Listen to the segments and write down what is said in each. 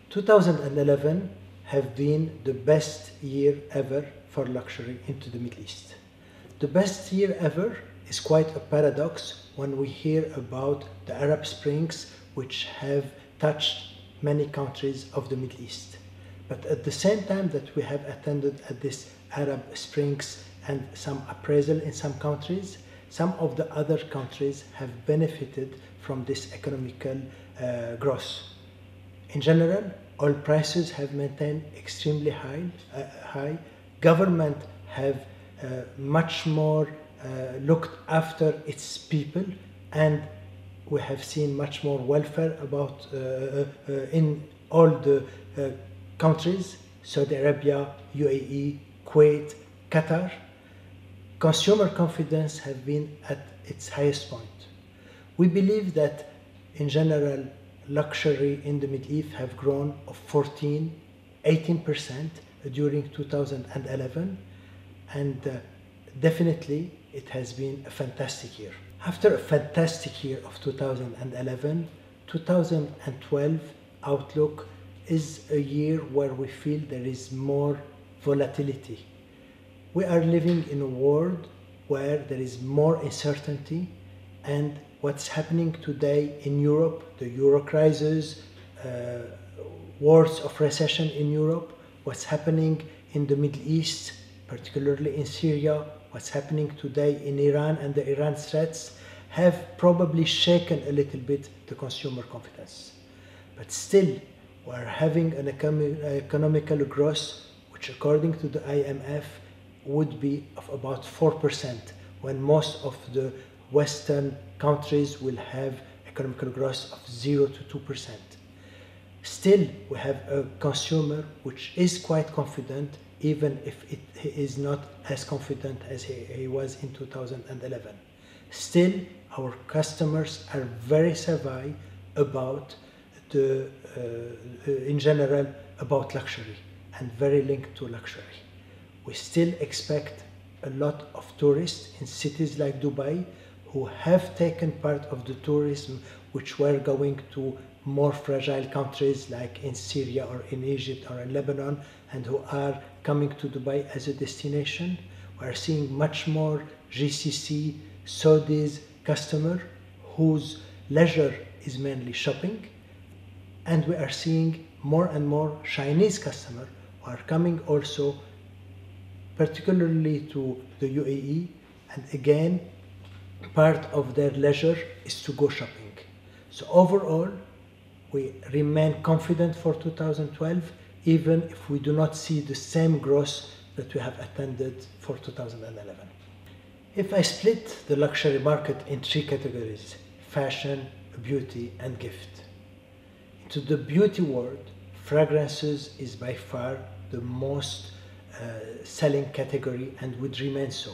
2011 have been the best year ever for luxury into the Middle East. The best year ever is quite a paradox when we hear about the Arab Springs, which have touched many countries of the Middle East. But at the same time that we have attended at this Arab Springs and some appraisal in some countries, some of the other countries have benefited from this economical growth. In general, oil prices have maintained extremely high. Government have much more looked after its people, and we have seen much more welfare about in all the countries, Saudi Arabia, UAE, Kuwait, Qatar. Consumer confidence have been at its highest point. We believe that in general luxury in the Middle East have grown of 18% during 2011, and definitely it has been a fantastic year. After a fantastic year of 2011, 2012 outlook is a year where we feel there is more volatility. We are living in a world where there is more uncertainty, and what's happening today in Europe, the Euro crisis, wars of recession in Europe, what's happening in the Middle East, particularly in Syria, what's happening today in Iran and the Iran threats have probably shaken a little bit the consumer confidence. But still, we're having an economical growth which according to the IMF would be of about 4%, when most of the Western countries will have economic growth of 0 to 2%. Still, we have a consumer which is quite confident, even if he is not as confident as he was in 2011. Still, our customers are very savvy about in general about luxury and very linked to luxury. We still expect a lot of tourists in cities like Dubai who have taken part of the tourism which were going to more fragile countries like in Syria or in Egypt or in Lebanon, and who are coming to Dubai as a destination. We are seeing much more GCC, Saudis customer whose leisure is mainly shopping, and we are seeing more and more Chinese customers who are coming also particularly to the UAE, and again part of their leisure is to go shopping. So overall we remain confident for 2012, even if we do not see the same growth that we have attended for 2011. If I split the luxury market in three categories: fashion, beauty and gift. Into the beauty world, fragrances is by far the most selling category and would remain so.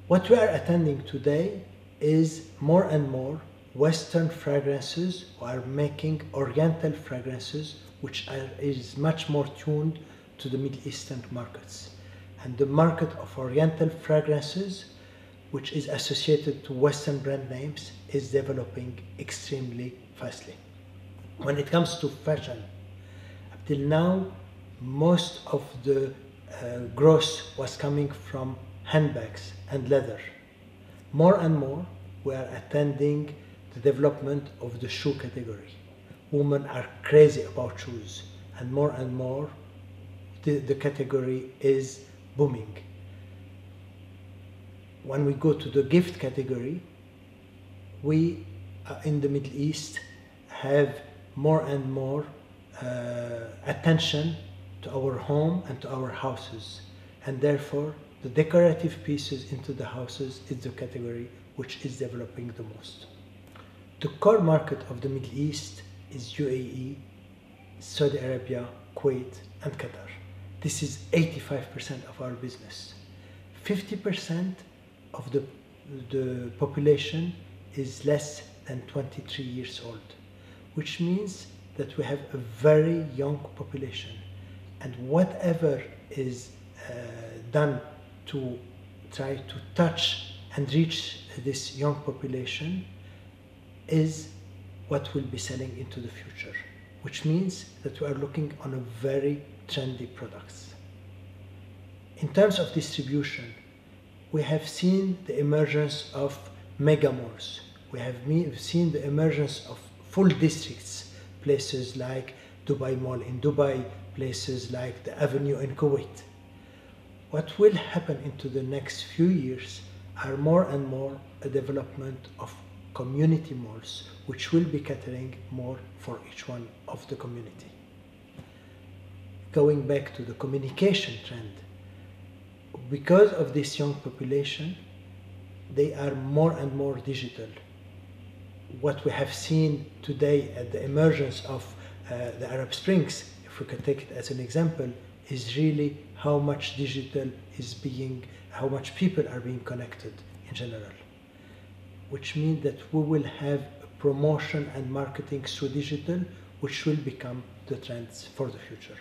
What we are attending today is more and more Western fragrances who are making Oriental fragrances, which is much more tuned to the Middle Eastern markets. And the market of Oriental fragrances, which is associated to Western brand names, is developing extremely fastly. When it comes to fashion, up till now, most of the growth was coming from handbags and leather. More and more, we are attending the development of the shoe category. Women are crazy about shoes, and more the category is booming. When we go to the gift category, we in the Middle East have more and more attention to our home and to our houses, and therefore the decorative pieces into the houses is the category which is developing the most. The core market of the Middle East is UAE, Saudi Arabia, Kuwait and Qatar. This is 85% of our business. 50% of the population is less than 23 years old, which means that we have a very young population, and whatever is done to try to touch and reach this young population is what will be selling into the future. which means that we are looking on a very trendy products. In terms of distribution, we have seen the emergence of mega malls. We have seen the emergence of full districts, places like Dubai Mall in Dubai, places like the Avenue in Kuwait. What will happen into the next few years are more and more a development of community malls, which will be catering more for each one of the community. Going back to the communication trend, because of this young population, they are more and more digital. What we have seen today at the emergence of the Arab Springs, if we could take it as an example, is really how much digital is being, how much people are being connected in general. Which means that we will have promotion and marketing through digital, which will become the trends for the future.